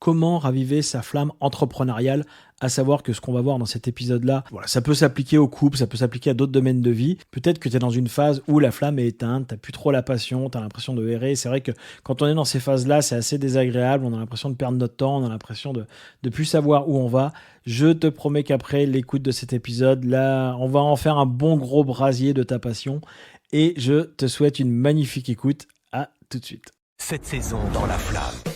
comment raviver sa flamme entrepreneuriale, à savoir que ce qu'on va voir dans cet épisode-là, voilà, ça peut s'appliquer au couple, ça peut s'appliquer à d'autres domaines de vie. Peut-être que tu es dans une phase où la flamme est éteinte, t'as plus trop la passion, t'as l'impression de errer. C'est vrai que quand on est dans ces phases-là, c'est assez désagréable, on a l'impression de perdre notre temps, on a l'impression de plus savoir où on va. Je te promets qu'après l'écoute de cet épisode, là, on va en faire un bon gros brasier de ta passion. Et je te souhaite une magnifique écoute. À tout de suite. Cette saison dans la flamme.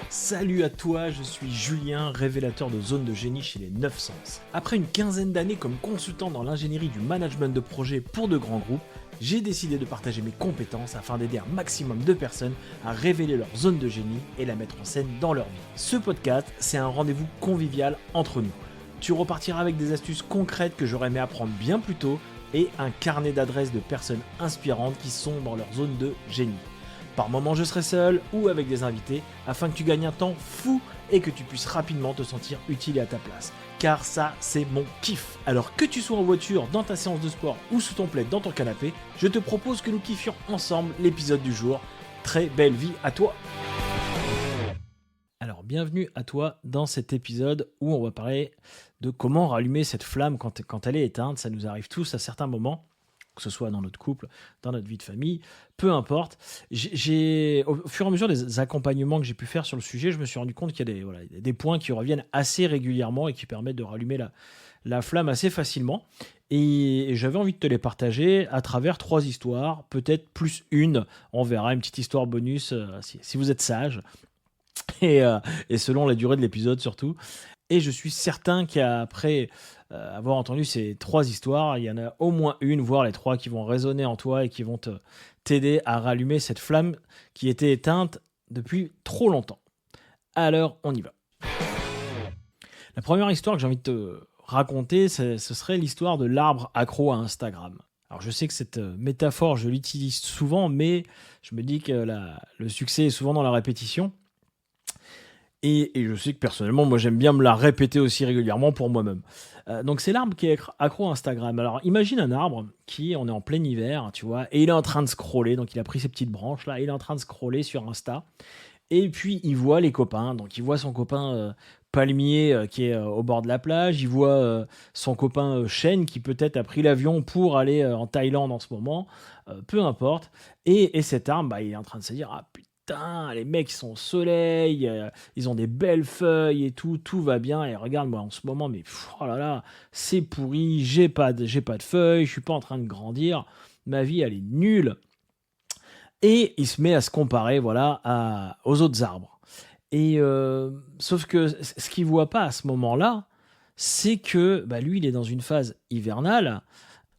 Salut à toi, je suis Julien, révélateur de zone de génie chez les 9 Sens. Après une quinzaine d'années comme consultant dans l'ingénierie du management de projet pour de grands groupes, j'ai décidé de partager mes compétences afin d'aider un maximum de personnes à révéler leur zone de génie et la mettre en scène dans leur vie. Ce podcast, c'est un rendez-vous convivial entre nous. Tu repartiras avec des astuces concrètes que j'aurais aimé apprendre bien plus tôt et un carnet d'adresses de personnes inspirantes qui sont dans leur zone de génie. Par moments, je serai seul ou avec des invités afin que tu gagnes un temps fou et que tu puisses rapidement te sentir utile et à ta place. Car ça, c'est mon kiff. Alors que tu sois en voiture, dans ta séance de sport ou sous ton plaid dans ton canapé, je te propose que nous kiffions ensemble l'épisode du jour. Très belle vie à toi! Alors, bienvenue à toi dans cet épisode où on va parler de comment rallumer cette flamme quand elle est éteinte. Ça nous arrive tous à certains moments, que ce soit dans notre couple, dans notre vie de famille, peu importe. Au fur et à mesure des accompagnements que j'ai pu faire sur le sujet, je me suis rendu compte qu'il y a des points qui reviennent assez régulièrement et qui permettent de rallumer la flamme assez facilement. Et j'avais envie de te les partager à travers 3 histoires, peut-être plus une. On verra, une petite histoire bonus si vous êtes sage. Et selon la durée de l'épisode surtout. Et je suis certain qu'après avoir entendu ces 3 histoires, il y en a au moins une, voire les 3 qui vont résonner en toi et qui vont t'aider à rallumer cette flamme qui était éteinte depuis trop longtemps. Alors, on y va. La première histoire que j'ai envie de te raconter, ce serait l'histoire de l'arbre accro à Instagram. Alors, je sais que cette métaphore, je l'utilise souvent, mais je me dis que le succès est souvent dans la répétition. Et je sais que personnellement, moi j'aime bien me la répéter aussi régulièrement pour moi-même. Donc c'est l'arbre qui est accro à Instagram. Alors imagine un arbre on est en plein hiver, tu vois, et il est en train de scroller, donc il a pris ses petites branches là, il est en train de scroller sur Insta, et puis il voit les copains, donc il voit son copain palmier qui est au bord de la plage, il voit son copain chêne qui peut-être a pris l'avion pour aller en Thaïlande en ce moment, peu importe, et cet arbre, il est en train de se dire « Ah putain, les mecs ils sont au soleil, ils ont des belles feuilles et tout va bien, et regarde moi en ce moment, mais oh là là, c'est pourri, j'ai pas de feuilles, je suis pas en train de grandir, ma vie elle est nulle. » Et il se met à se comparer voilà, aux autres arbres. Et sauf que ce qu'il voit pas à ce moment-là, c'est que lui il est dans une phase hivernale,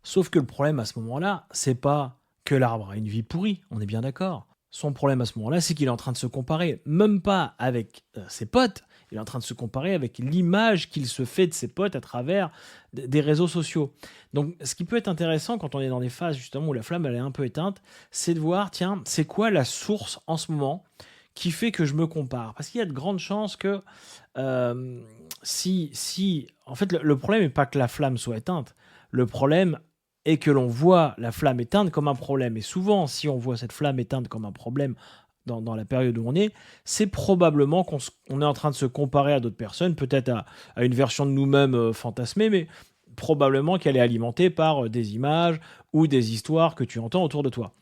sauf que le problème à ce moment-là, c'est pas que l'arbre a une vie pourrie, on est bien d'accord. Son problème à ce moment-là, c'est qu'il est en train de se comparer, même pas avec ses potes, il est en train de se comparer avec l'image qu'il se fait de ses potes à travers des réseaux sociaux. Donc, ce qui peut être intéressant quand on est dans des phases justement où la flamme elle est un peu éteinte, c'est de voir, tiens, c'est quoi la source en ce moment qui fait que je me compare? Parce qu'il y a de grandes chances que en fait, le problème n'est pas que la flamme soit éteinte, le problème et que l'on voit la flamme éteinte comme un problème. Et souvent, si on voit cette flamme éteinte comme un problème dans la période où on est, c'est probablement qu'on est en train de se comparer à d'autres personnes, peut-être à une version de nous-mêmes fantasmée, mais probablement qu'elle est alimentée par des images ou des histoires que tu entends autour de toi.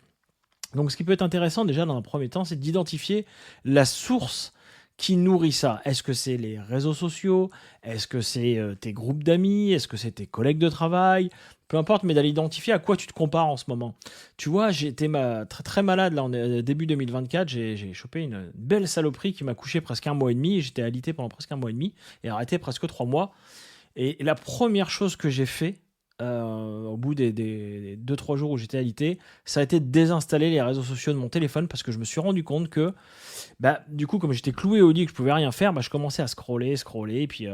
Donc ce qui peut être intéressant déjà dans un premier temps, c'est d'identifier la source qui nourrit ça. Est-ce que c'est les réseaux sociaux? Est-ce que c'est tes groupes d'amis? Est-ce que c'est tes collègues de travail? Peu importe, mais d'aller identifier à quoi tu te compares en ce moment. Tu vois, j'ai été très, très malade, là, début 2024, j'ai chopé une belle saloperie qui m'a couché presque 1 mois et demi, j'étais alité pendant presque 1 mois et demi, et arrêté presque 3 mois. Et la première chose que j'ai fait, au bout des 2-3 jours où j'étais alité, ça a été de désinstaller les réseaux sociaux de mon téléphone, parce que je me suis rendu compte que du coup, comme j'étais cloué au lit et que je pouvais rien faire, je commençais à scroller, et puis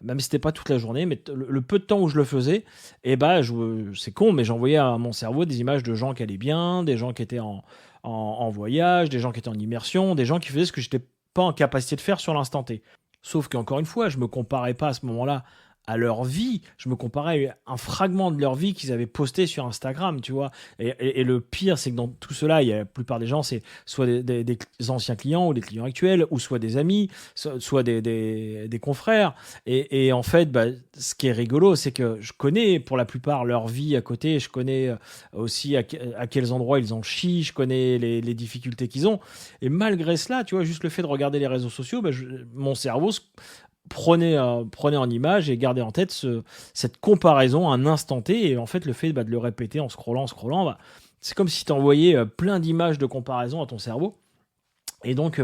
même si c'était pas toute la journée, mais le peu de temps où je le faisais, c'est con, mais j'envoyais à mon cerveau des images de gens qui allaient bien, des gens qui étaient en voyage, des gens qui étaient en immersion, des gens qui faisaient ce que j'étais pas en capacité de faire sur l'instant T. Sauf qu'encore une fois, je me comparais pas à ce moment-là à leur vie. Je me comparais à un fragment de leur vie qu'ils avaient posté sur Instagram, tu vois. Et le pire, c'est que dans tout cela, il y a la plupart des gens, c'est soit des anciens clients ou des clients actuels, ou soit des amis, soit des confrères. Et en fait, bah, ce qui est rigolo, c'est que je connais pour la plupart leur vie à côté. Je connais aussi à quels endroits ils en chient. Je connais les difficultés qu'ils ont. Et malgré cela, tu vois, juste le fait de regarder les réseaux sociaux, bah, mon cerveau prenait en image et gardait en tête cette comparaison à un instant T. Et en fait, le fait de le répéter en scrollant, bah, c'est comme si tu envoyais plein d'images de comparaison à ton cerveau. Et donc,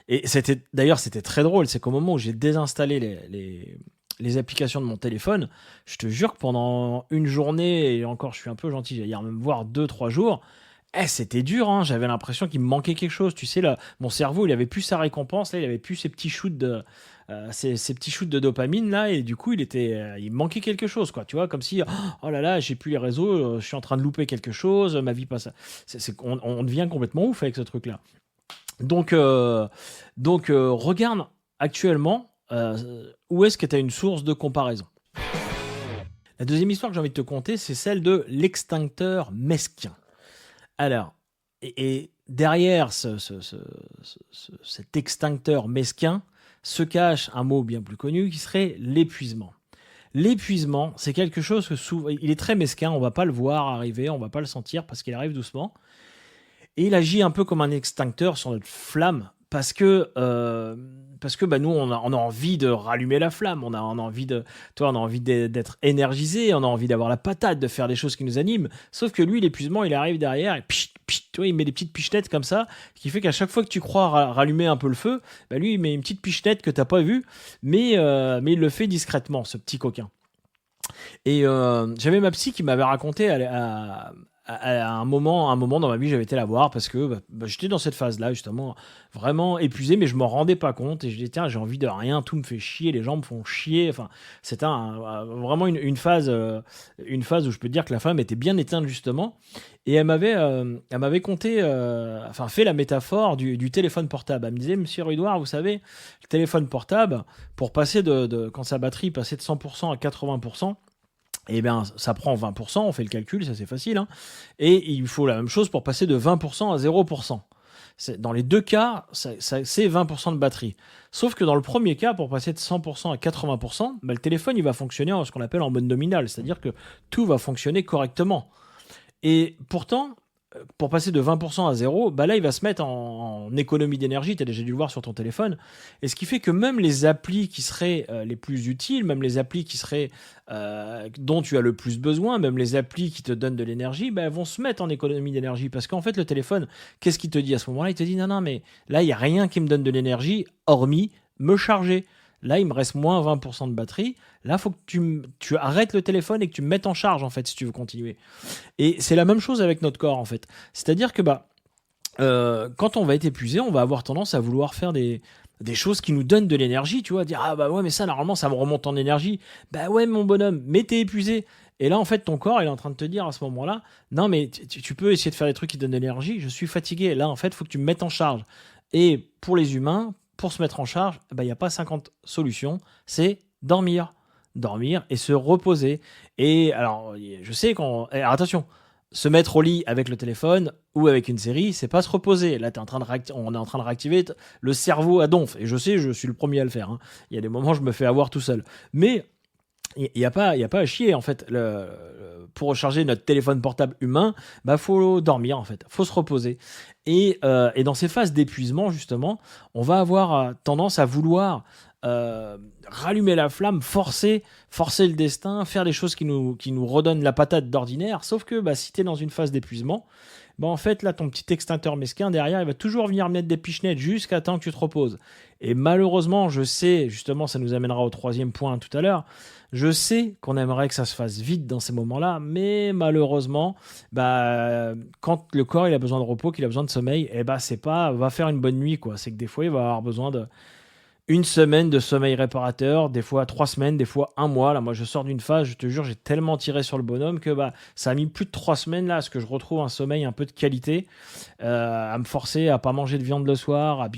et c'était très drôle. C'est qu'au moment où j'ai désinstallé les applications de mon téléphone, je te jure que pendant une journée, et encore, je suis un peu gentil, j'allais dire même voir 2-3 jours, c'était dur, hein. J'avais l'impression qu'il me manquait quelque chose. Tu sais, là, mon cerveau, il avait plus sa récompense, là, il avait plus ses petits shoots ces petits shoots de dopamine là, et du coup, il me manquait quelque chose, quoi. Tu vois, comme si, oh là là, j'ai plus les réseaux, je suis en train de louper quelque chose, ma vie passe. On devient complètement ouf avec ce truc-là. Donc, regarde actuellement où est-ce que tu as une source de comparaison. La deuxième histoire que j'ai envie de te conter, c'est celle de l'extincteur mesquin. Alors, et derrière cet extincteur mesquin se cache un mot bien plus connu qui serait l'épuisement. L'épuisement, c'est quelque chose que souvent, il est très mesquin, on va pas le voir arriver, on va pas le sentir parce qu'il arrive doucement. Et il agit un peu comme un extincteur sur notre flamme parce que bah, nous, on a envie de rallumer la flamme, on a envie d'être énergisé, on a envie d'avoir la patate, de faire des choses qui nous animent. Sauf que lui, l'épuisement, il arrive derrière et tu vois, il met des petites pichenettes comme ça, qui fait qu'à chaque fois que tu crois rallumer un peu le feu, bah lui, il met une petite pichenette que t'as pas vue, mais il le fait discrètement, ce petit coquin. Et j'avais ma psy qui m'avait raconté à un moment dans ma vie, j'avais été la voir parce que j'étais dans cette phase-là, justement, vraiment épuisé, mais je m'en rendais pas compte. Et je disais, tiens, j'ai envie de rien, tout me fait chier, les gens me font chier. Enfin, c'était vraiment une phase où je peux te dire que la femme était bien éteinte, justement. Et elle m'avait conté, fait la métaphore du téléphone portable. Elle me disait, Monsieur Rudoir, vous savez, le téléphone portable, pour passer quand sa batterie passait de 100% à 80%, eh bien, ça prend 20%, on fait le calcul, ça c'est facile, hein. Et il faut la même chose pour passer de 20% à 0%. Dans les deux cas, c'est 20% de batterie. Sauf que dans le premier cas, pour passer de 100% à 80%, le téléphone il va fonctionner en ce qu'on appelle en mode nominal, c'est-à-dire que tout va fonctionner correctement. Et pourtant, pour passer de 20% à 0, là, il va se mettre en économie d'énergie. Tu as déjà dû le voir sur ton téléphone. Et ce qui fait que même les applis qui seraient les plus utiles, même les applis dont tu as le plus besoin, même les applis qui te donnent de l'énergie, elles vont se mettre en économie d'énergie. Parce qu'en fait, le téléphone, qu'est-ce qu'il te dit à ce moment-là? Il te dit non, mais là, il n'y a rien qui me donne de l'énergie, hormis me charger. Là, il me reste moins 20% de batterie. Là, il faut que tu arrêtes le téléphone et que tu me mettes en charge, en fait, si tu veux continuer. Et c'est la même chose avec notre corps, en fait. C'est-à-dire que quand on va être épuisé, on va avoir tendance à vouloir faire des choses qui nous donnent de l'énergie, tu vois, dire ah bah ouais, mais ça, normalement, ça me remonte en énergie. Bah ouais, mon bonhomme, mais t'es épuisé. Et là, en fait, ton corps, il est en train de te dire à ce moment-là, non, mais tu peux essayer de faire des trucs qui donnent de l'énergie, je suis fatigué. Là, en fait, il faut que tu me mettes en charge. Et pour les humains, pour se mettre en charge, il n'y a pas 50 solutions, c'est dormir et se reposer. Et alors, je sais alors attention, se mettre au lit avec le téléphone ou avec une série, c'est pas se reposer. Là, on est en train de réactiver le cerveau à donf. Et je sais, je suis le premier à le faire, hein. Il y a des moments où je me fais avoir tout seul. Mais il n'y a pas à chier, en fait. Pour recharger notre téléphone portable humain, faut dormir, en fait. Faut se reposer. Et dans ces phases d'épuisement, justement, on va avoir tendance à vouloir rallumer la flamme, forcer le destin, faire des choses qui nous redonnent la patate d'ordinaire. Sauf que si tu es dans une phase d'épuisement, en fait, là, ton petit extincteur mesquin, derrière, il va toujours venir mettre des pichenettes jusqu'à temps que tu te reposes. Et malheureusement, je sais, justement, ça nous amènera au troisième point tout à l'heure, je sais qu'on aimerait que ça se fasse vite dans ces moments-là, mais malheureusement, quand le corps il a besoin de repos, qu'il a besoin de sommeil, c'est pas va faire une bonne nuit, quoi. C'est que des fois, il va avoir besoin une semaine de sommeil réparateur, des fois 3 semaines, des fois un mois. Là, moi, je sors d'une phase, je te jure, j'ai tellement tiré sur le bonhomme que ça a mis plus de 3 semaines là, à ce que je retrouve un sommeil un peu de qualité, à me forcer à pas manger de viande le soir,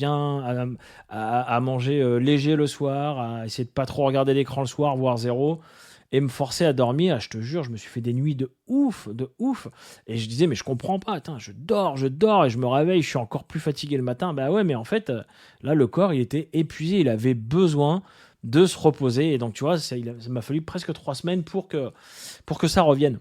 à manger léger le soir, à essayer de pas trop regarder l'écran le soir, voire zéro, et me forcer à dormir. Je te jure, je me suis fait des nuits de ouf, de ouf. Et je disais, mais je comprends pas, attends, je dors, et je me réveille, je suis encore plus fatigué le matin. Bah ouais, mais en fait, là, le corps, il était épuisé, il avait besoin de se reposer. Et donc, tu vois, ça m'a fallu presque 3 semaines pour que ça revienne.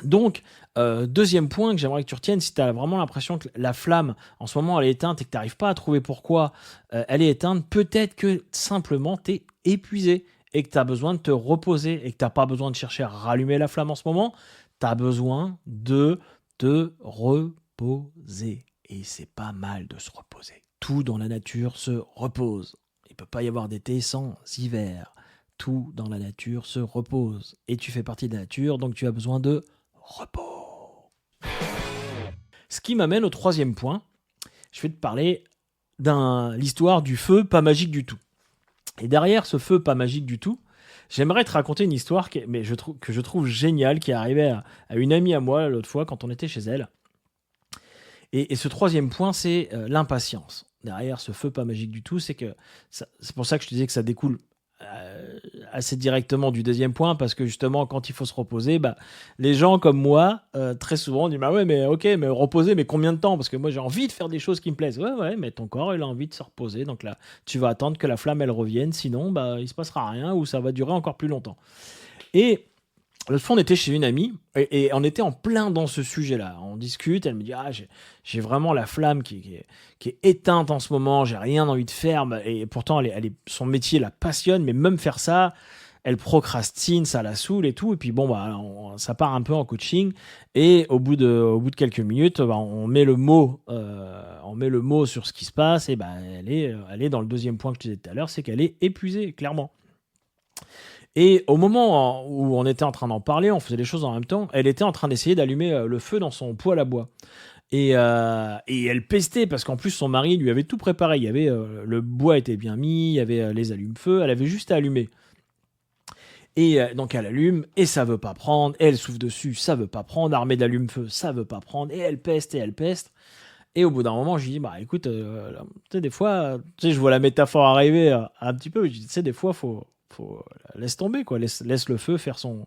Donc, deuxième point que j'aimerais que tu retiennes, si tu as vraiment l'impression que la flamme, en ce moment, elle est éteinte et que tu n'arrives pas à trouver pourquoi elle est éteinte, peut-être que simplement tu es épuisé et que tu as besoin de te reposer et que tu n'as pas besoin de chercher à rallumer la flamme en ce moment. Tu as besoin de te reposer. Et c'est pas mal de se reposer. Tout dans la nature se repose. Il ne peut pas y avoir d'été sans hiver. Tout dans la nature se repose. Et tu fais partie de la nature, donc tu as besoin de repos. Ce qui m'amène au troisième point. Je vais te parler de l'histoire du feu pas magique du tout. Et derrière ce feu pas magique du tout, j'aimerais te raconter une histoire que je trouve géniale, qui est arrivée à une amie à moi l'autre fois quand on était chez elle. Et ce troisième point, c'est l'impatience. Derrière ce feu pas magique du tout, c'est pour ça que je te disais que ça découle assez directement du deuxième point, parce que justement quand il faut se reposer, les gens comme moi très souvent disent ouais, mais ok, mais reposer, mais combien de temps, parce que moi j'ai envie de faire des choses qui me plaisent. Ouais, mais ton corps il a envie de se reposer, donc là tu vas attendre que la flamme elle revienne, sinon il se passera rien ou ça va durer encore plus longtemps. Et l'autre fois, on était chez une amie et on était en plein dans ce sujet-là. On discute, elle me dit j'ai vraiment la flamme qui est éteinte en ce moment, j'ai rien envie de faire. Et pourtant, son métier la passionne, mais même faire ça, elle procrastine, ça la saoule et tout. Et puis ça part un peu en coaching. Et au bout de quelques minutes, on met le mot sur ce qui se passe. Et elle est dans le deuxième point que je te disais tout à l'heure, c'est qu'elle est épuisée, clairement. Et au moment où on était en train d'en parler, on faisait les choses en même temps, elle était en train d'essayer d'allumer le feu dans son poêle à bois. Et elle pestait, parce qu'en plus son mari lui avait tout préparé. Il y avait le bois était bien mis, il y avait les allumes-feu, elle avait juste à allumer. Et donc elle allume, et ça veut pas prendre, et elle souffle dessus, ça veut pas prendre, armée d'allume-feu, ça veut pas prendre, et elle peste. Et au bout d'un moment, je lui dis, écoute, tu sais, des fois, je vois la métaphore arriver un petit peu, je dis, tu sais, des fois, faut laisse tomber, quoi. Laisse le feu faire son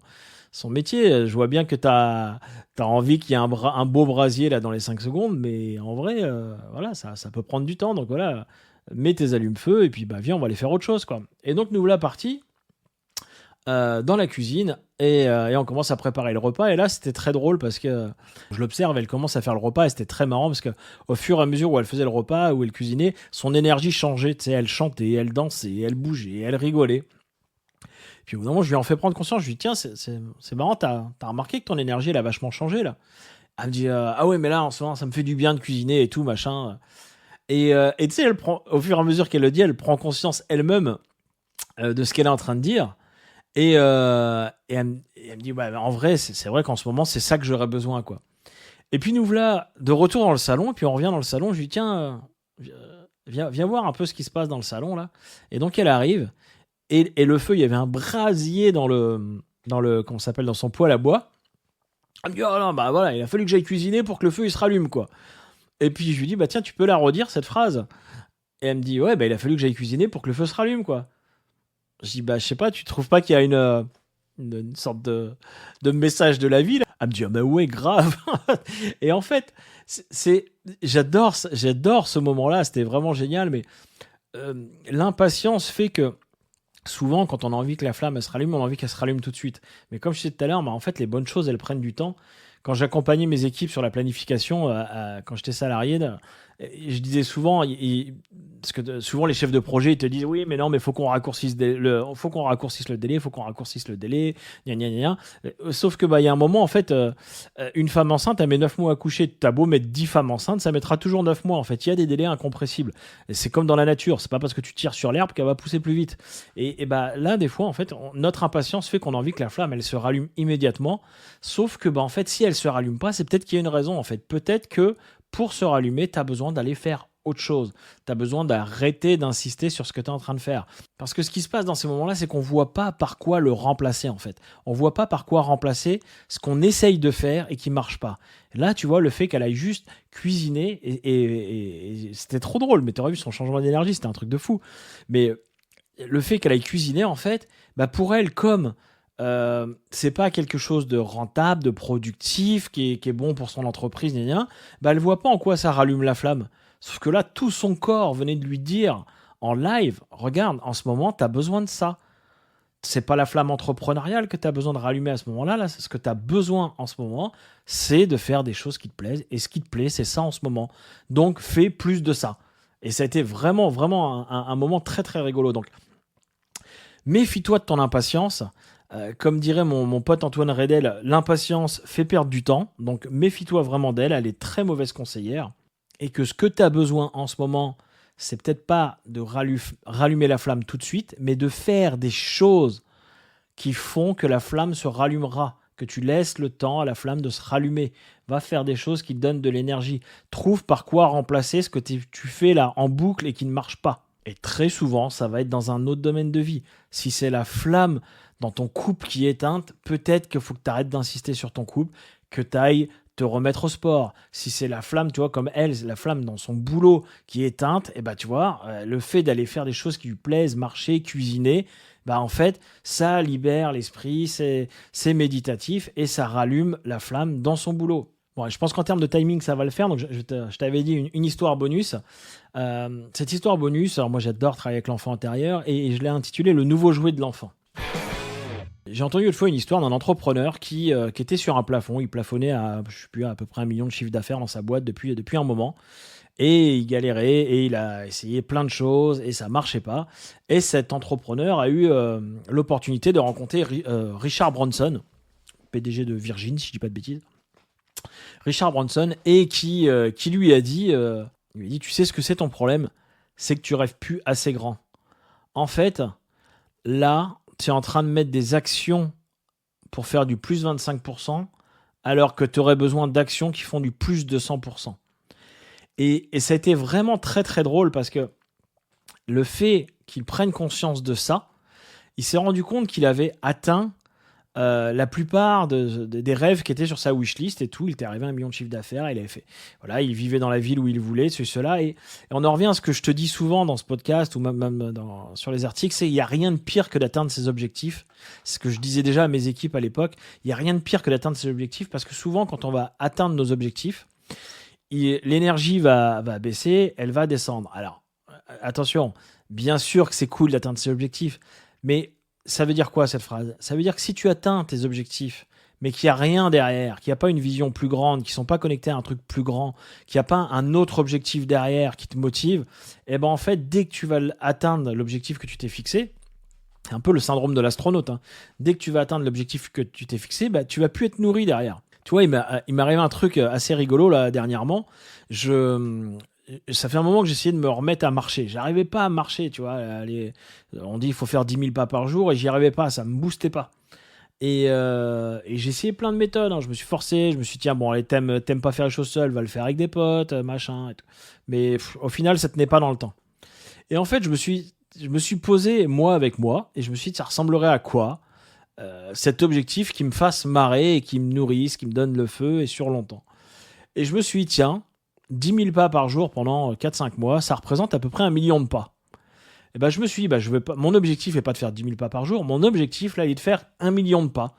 métier. Je vois bien que tu as envie qu'il y ait un beau brasier là dans les 5 secondes, mais en vrai, voilà, ça peut prendre du temps. Donc voilà, mets tes allumes-feu et puis viens, on va aller faire autre chose, quoi. Et donc nous voilà partis dans la cuisine et on commence à préparer le repas. Et là, c'était très drôle parce que je l'observe, elle commence à faire le repas et c'était très marrant parce que au fur et à mesure où elle faisait le repas, où elle cuisinait, son énergie changeait. Tu sais, elle chantait, elle dansait, elle bougeait, elle rigolait. Puis au bout d'un moment, je lui en fais prendre conscience. Je lui dis, tiens, c'est marrant, t'as remarqué que ton énergie, elle a vachement changé, là. Elle me dit, ah ouais, mais là, en ce moment, ça me fait du bien de cuisiner et tout, machin. Et tu sais, au fur et à mesure qu'elle le dit, elle prend conscience elle-même de ce qu'elle est en train de dire. Et elle me dit, en vrai, c'est vrai qu'en ce moment, c'est ça que j'aurais besoin, quoi. Et puis nous voilà de retour dans le salon. Et puis on revient dans le salon. Je lui dis, tiens, viens voir un peu ce qui se passe dans le salon, là. Et donc elle arrive. Et le feu, il y avait un brasier dans comment ça s'appelle, dans son poêle à bois. Elle me dit, oh non, voilà, il a fallu que j'aille cuisiner pour que le feu il se rallume, quoi. Et puis je lui dis, tiens, tu peux la redire cette phrase. Et elle me dit, ouais, il a fallu que j'aille cuisiner pour que le feu se rallume, quoi. Je dis, je sais pas, tu trouves pas qu'il y a une sorte de message de la vie, là? Elle me dit, ouais, grave. Et en fait, j'adore ce moment-là, c'était vraiment génial, mais l'impatience fait que souvent, quand on a envie que la flamme elle se rallume, on a envie qu'elle se rallume tout de suite. Mais comme je disais tout à l'heure, en fait, les bonnes choses, elles prennent du temps. Quand j'accompagnais mes équipes sur la planification, quand j'étais salarié, je disais souvent, parce que souvent les chefs de projet ils te disent oui, mais non, mais faut qu'on raccourcisse faut qu'on raccourcisse le délai, gna gna gna. Sauf que il y a un moment, en fait, une femme enceinte, elle met 9 mois à coucher. T'as beau mettre 10 femmes enceintes, ça mettra toujours 9 mois. En fait, il y a des délais incompressibles. Et c'est comme dans la nature, c'est pas parce que tu tires sur l'herbe qu'elle va pousser plus vite. Et là, des fois, en fait, notre impatience fait qu'on a envie que la flamme, elle se rallume immédiatement. Sauf que en fait, si elle se rallume pas, c'est peut-être qu'il y a une raison. En fait, peut-être que pour se rallumer, tu as besoin d'aller faire autre chose. Tu as besoin d'arrêter d'insister sur ce que tu es en train de faire. Parce que ce qui se passe dans ces moments-là, c'est qu'on ne voit pas par quoi le remplacer en fait. On ne voit pas par quoi remplacer ce qu'on essaye de faire et qui ne marche pas. Là, tu vois, le fait qu'elle aille juste cuisiner, et c'était trop drôle, mais tu aurais vu son changement d'énergie, c'était un truc de fou. Mais le fait qu'elle aille cuisiner, en fait, pour elle, comme c'est pas quelque chose de rentable, de productif, qui est bon pour son entreprise, elle voit pas en quoi ça rallume la flamme. Sauf que là, tout son corps venait de lui dire en live, regarde, en ce moment, tu as besoin de ça. C'est pas la flamme entrepreneuriale que tu as besoin de rallumer à ce moment-là. Là, ce que tu as besoin en ce moment, c'est de faire des choses qui te plaisent. Et ce qui te plaît, c'est ça en ce moment. Donc, fais plus de ça. Et ça a été vraiment, vraiment un moment très, très rigolo. Donc, méfie-toi de ton impatience. Comme dirait mon pote Antoine Redel, l'impatience fait perdre du temps. Donc, méfie-toi vraiment d'elle. Elle est très mauvaise conseillère. Et que ce que tu as besoin en ce moment, c'est peut-être pas de rallumer la flamme tout de suite, mais de faire des choses qui font que la flamme se rallumera, que tu laisses le temps à la flamme de se rallumer. Va faire des choses qui te donnent de l'énergie. Trouve par quoi remplacer ce que tu fais là en boucle et qui ne marche pas. Et très souvent, ça va être dans un autre domaine de vie. Si c'est la flamme dans ton couple qui est éteinte, peut-être qu'il faut que tu arrêtes d'insister sur ton couple, que tu ailles te remettre au sport. Si c'est la flamme, tu vois, comme elle, la flamme dans son boulot qui est éteinte, et tu vois, le fait d'aller faire des choses qui lui plaisent, marcher, cuisiner, en fait, ça libère l'esprit, c'est méditatif et ça rallume la flamme dans son boulot. Bon, je pense qu'en termes de timing, ça va le faire. Donc, je t'avais dit une histoire bonus. Cette histoire bonus, alors moi, j'adore travailler avec l'enfant intérieur et je l'ai intitulée « Le nouveau jouet de l'enfant ». J'ai entendu une fois une histoire d'un entrepreneur qui était sur un plafond. Il plafonnait à, je sais plus, à peu près 1 million de chiffre d'affaires dans sa boîte depuis un moment. Et il galérait et il a essayé plein de choses et ça marchait pas. Et cet entrepreneur a eu l'opportunité de rencontrer Richard Branson, PDG de Virgin, si je dis pas de bêtises. Richard Branson, et qui lui a dit, tu sais ce que c'est ton problème? C'est que tu rêves plus assez grand. En fait, là, tu es en train de mettre des actions pour faire du plus 25%, alors que tu aurais besoin d'actions qui font du plus de 100%. Et ça a été vraiment très très drôle parce que le fait qu'il prenne conscience de ça, il s'est rendu compte qu'il avait atteint la plupart des rêves qui étaient sur sa wishlist et tout. Il était arrivé à 1 million de chiffre d'affaires, il avait fait, voilà, il vivait dans la ville où il voulait, cela. Et on en revient à ce que je te dis souvent dans ce podcast ou même sur les articles, c'est qu'il n'y a rien de pire que d'atteindre ses objectifs. C'est ce que je disais déjà à mes équipes à l'époque. Il n'y a rien de pire que d'atteindre ses objectifs parce que souvent, quand on va atteindre nos objectifs, l'énergie va baisser, elle va descendre. Alors, attention, bien sûr que c'est cool d'atteindre ses objectifs, mais ça veut dire quoi cette phrase? Ça veut dire que si tu atteins tes objectifs, mais qu'il n'y a rien derrière, qu'il n'y a pas une vision plus grande, qu'ils ne sont pas connectés à un truc plus grand, qu'il n'y a pas un autre objectif derrière qui te motive, et en fait, dès que tu vas atteindre l'objectif que tu t'es fixé, c'est un peu le syndrome de l'astronaute, hein. Dès que tu vas atteindre l'objectif que tu t'es fixé, tu vas plus être nourri derrière. Tu vois, il m'est arrivé un truc assez rigolo là dernièrement. Ça fait un moment que j'essayais de me remettre à marcher. J'arrivais pas à marcher, tu vois. On dit qu'il faut faire 10 000 pas par jour et j'y arrivais pas, ça me boostait pas. Et j'ai essayé plein de méthodes, hein. Je me suis forcé, je me suis dit, tiens, bon, allez, t'aimes pas faire les choses seul, va le faire avec des potes, machin. Et tout. Mais au final, ça tenait pas dans le temps. Et en fait, je me suis posé, moi avec moi, et je me suis dit, ça ressemblerait à quoi cet objectif qui me fasse marrer et qui me nourrisse, qui me donne le feu et sur longtemps. Et je me suis dit, tiens, 10 000 pas par jour pendant 4-5 mois, ça représente à peu près 1 million de pas. Et je me suis dit, mon objectif n'est pas de faire 10 000 pas par jour, mon objectif là, il est de faire 1 million de pas.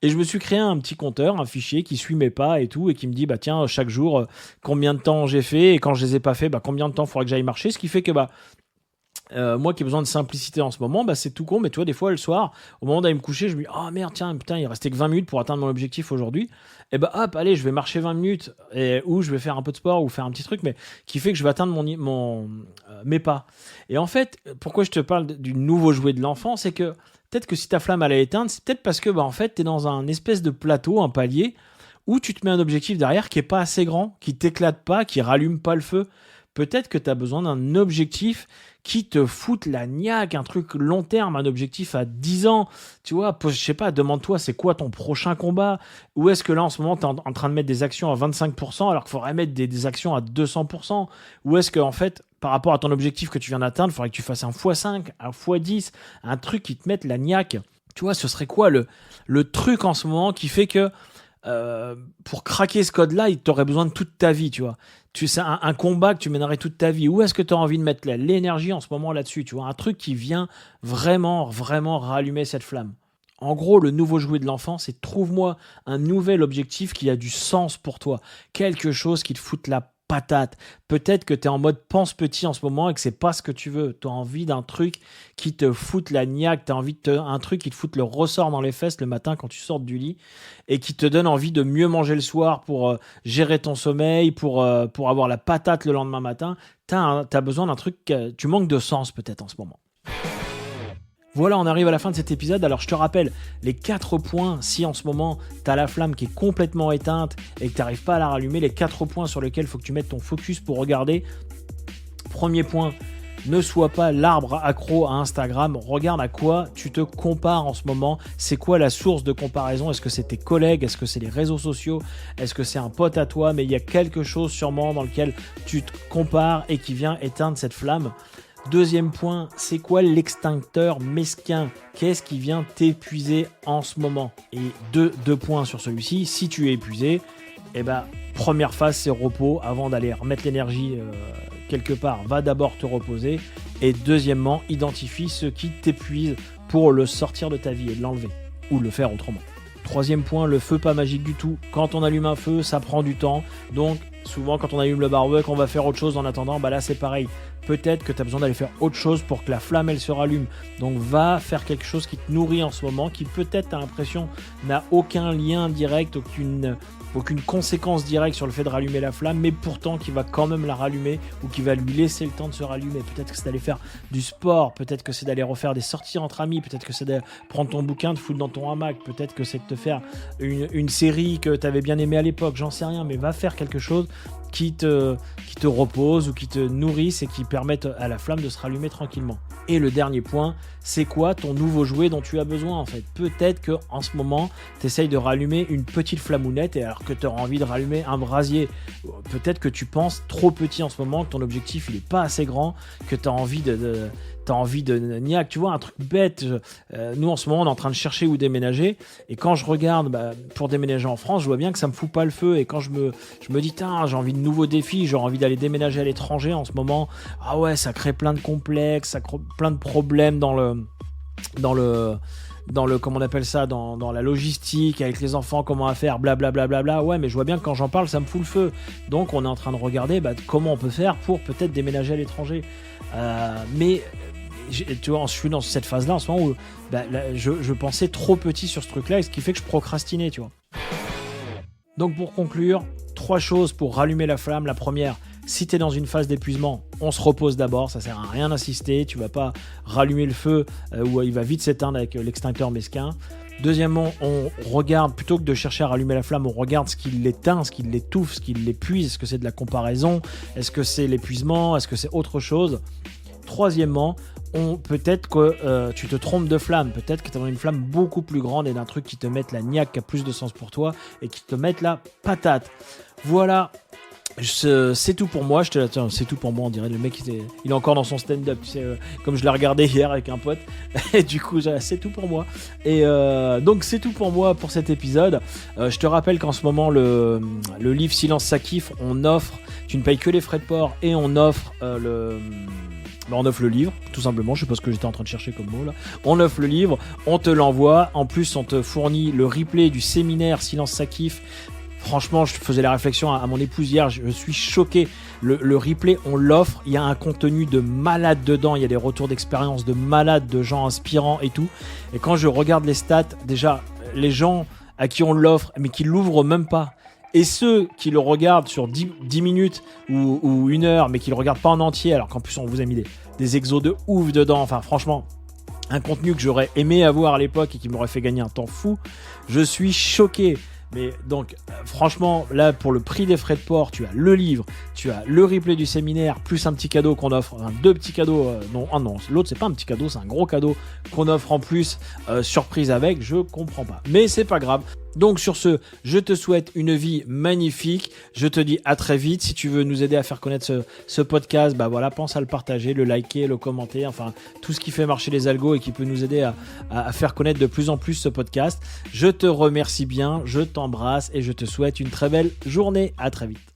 Et je me suis créé un petit compteur, un fichier qui suit mes pas et tout, et qui me dit, tiens, chaque jour, combien de temps j'ai fait, et quand je les ai pas fait, combien de temps il faudrait que j'aille marcher, ce qui fait que moi qui ai besoin de simplicité en ce moment, c'est tout con, mais tu vois, des fois le soir, au moment d'aller me coucher, je me dis, oh merde, tiens, putain, il restait que 20 minutes pour atteindre mon objectif aujourd'hui. Et hop, allez, je vais marcher 20 minutes, ou je vais faire un peu de sport, ou faire un petit truc, mais qui fait que je vais atteindre mes pas. Et en fait, pourquoi je te parle du nouveau jouet de l'enfant, c'est que peut-être que si ta flamme elle est éteinte, c'est peut-être parce que en fait, t'es dans un espèce de plateau, un palier, où tu te mets un objectif derrière qui est pas assez grand, qui t'éclate pas, qui rallume pas le feu. Peut-être que tu as besoin d'un objectif qui te foute la niaque, un truc long terme, un objectif à 10 ans. Tu vois, je sais pas, demande-toi, c'est quoi ton prochain combat? Ou est-ce que là, en ce moment, tu es en train de mettre des actions à 25% alors qu'il faudrait mettre des actions à 200%? Ou est-ce que, en fait, par rapport à ton objectif que tu viens d'atteindre, il faudrait que tu fasses un x5, un x10, un truc qui te mette la niaque? Tu vois, ce serait quoi le truc en ce moment qui fait que pour craquer ce code-là, il t'aurait besoin de toute ta vie, tu vois. C'est un combat que tu mènerais toute ta vie. Où est-ce que tu as envie de mettre l'énergie en ce moment là-dessus, tu vois? Un truc qui vient vraiment, vraiment rallumer cette flamme. En gros, le nouveau jouet de l'enfant, c'est trouve-moi un nouvel objectif qui a du sens pour toi. Quelque chose qui te foute la patate. Peut-être que tu es en mode pense petit en ce moment et que c'est pas ce que tu veux. Tu as envie d'un truc qui te foute la niaque, tu as envie un truc qui te foute le ressort dans les fesses le matin quand tu sors du lit et qui te donne envie de mieux manger le soir pour gérer ton sommeil, pour avoir la patate le lendemain matin. Tu as besoin d'un truc, tu manques de sens peut-être en ce moment. Voilà, on arrive à la fin de cet épisode. Alors, je te rappelle les 4 points, si en ce moment, tu as la flamme qui est complètement éteinte et que tu n'arrives pas à la rallumer, les 4 points sur lesquels il faut que tu mettes ton focus pour regarder. Premier point, ne sois pas l'arbre accro à Instagram. Regarde à quoi tu te compares en ce moment. C'est quoi la source de comparaison? Est-ce que c'est tes collègues? Est-ce que c'est les réseaux sociaux? Est-ce que c'est un pote à toi? Mais il y a quelque chose sûrement dans lequel tu te compares et qui vient éteindre cette flamme. Deuxième point, c'est quoi l'extincteur mesquin? Qu'est-ce qui vient t'épuiser en ce moment? Et deux points sur celui-ci. Si tu es épuisé, première phase, c'est repos. Avant d'aller remettre l'énergie quelque part, va d'abord te reposer. Et deuxièmement, identifie ce qui t'épuise pour le sortir de ta vie et de l'enlever. Ou le faire autrement. Troisième point, le feu pas magique du tout. Quand on allume un feu, ça prend du temps. Donc, souvent, quand on allume le barbecue, on va faire autre chose en attendant. Là, c'est pareil. Peut-être que tu as besoin d'aller faire autre chose pour que la flamme, elle se rallume. Donc, va faire quelque chose qui te nourrit en ce moment, qui peut-être, tu as l'impression, n'a aucun lien direct, aucune conséquence directe sur le fait de rallumer la flamme, mais pourtant qui va quand même la rallumer ou qui va lui laisser le temps de se rallumer. Peut-être que c'est d'aller faire du sport, peut-être que c'est d'aller refaire des sorties entre amis, peut-être que c'est de prendre ton bouquin, de foutre dans ton hamac, peut-être que c'est de te faire une série que tu avais bien aimée à l'époque, j'en sais rien, mais va faire quelque chose qui te repose ou qui te nourrisse et qui permette à la flamme de se rallumer tranquillement. Et le dernier point, c'est quoi ton nouveau jouet dont tu as besoin en fait? Peut-être qu'en ce moment, tu essayes de rallumer une petite flamounette et alors que tu auras envie de rallumer un brasier. Peut-être que tu penses trop petit en ce moment, que ton objectif il est pas assez grand, que tu as envie de niaque, tu vois, un truc bête. Nous en ce moment on est en train de chercher où déménager et quand je regarde pour déménager en France, je vois bien que ça me fout pas le feu et quand je me dis j'ai envie de nouveaux défis, j'ai envie d'aller déménager à l'étranger en ce moment, ah ouais, ça crée plein de complexes, ça crée plein de problèmes dans le comment on appelle ça, dans la logistique avec les enfants, comment à faire, blablabla. Ouais, mais je vois bien que quand j'en parle, ça me fout le feu. Donc on est en train de regarder comment on peut faire pour peut-être déménager à l'étranger. Mais tu vois, je suis dans cette phase-là en ce moment où je pensais trop petit sur ce truc-là, et ce qui fait que je procrastinais, tu vois. Donc pour conclure, 3 choses pour rallumer la flamme. La première, si tu es dans une phase d'épuisement, on se repose d'abord, ça sert à rien d'insister, tu vas pas rallumer le feu où il va vite s'éteindre avec l'extincteur mesquin. Deuxièmement, on regarde, plutôt que de chercher à rallumer la flamme, on regarde ce qui l'éteint, ce qui l'étouffe, ce qui l'épuise. Est-ce que c'est de la comparaison? Est-ce que c'est l'épuisement? Est-ce que c'est autre chose? Troisièmement, peut-être que tu te trompes de flamme, peut-être que tu as une flamme beaucoup plus grande et d'un truc qui te mette la niaque, qui a plus de sens pour toi et qui te mette la patate. Voilà, c'est tout pour moi. C'est tout pour moi, on dirait le mec il est encore dans son stand-up, tu sais, comme je l'ai regardé hier avec un pote et du coup c'est tout pour moi. Et donc c'est tout pour moi pour cet épisode. Je te rappelle qu'en ce moment le livre Silence ça kiffe, on offre, tu ne payes que les frais de port et on offre on offre le livre, tout simplement. Je sais pas ce que j'étais en train de chercher comme mot là. On offre le livre, on te l'envoie. En plus, on te fournit le replay du séminaire Silence ça kiffe. Franchement, je faisais la réflexion à mon épouse hier, je suis choqué. Le replay, on l'offre. Il y a un contenu de malade dedans. Il y a des retours d'expérience de malade, de gens inspirants et tout. Et quand je regarde les stats, déjà, les gens à qui on l'offre, mais qui l'ouvrent même pas. Et ceux qui le regardent sur 10 minutes ou 1 heure, mais qui le regardent pas en entier, alors qu'en plus on vous a mis des exos de ouf dedans, enfin franchement, un contenu que j'aurais aimé avoir à l'époque et qui m'aurait fait gagner un temps fou, je suis choqué. Mais donc, franchement, là, pour le prix des frais de port, tu as le livre, tu as le replay du séminaire, plus un petit cadeau qu'on offre, enfin, 2 petits cadeaux, non, l'autre c'est pas un petit cadeau, c'est un gros cadeau qu'on offre en plus, surprise avec, je comprends pas. Mais c'est pas grave. Donc sur ce, je te souhaite une vie magnifique, je te dis à très vite. Si tu veux nous aider à faire connaître ce podcast, bah voilà, pense à le partager, le liker, le commenter, enfin tout ce qui fait marcher les algos et qui peut nous aider à faire connaître de plus en plus ce podcast. Je te remercie bien, je t'embrasse et je te souhaite une très belle journée. À très vite.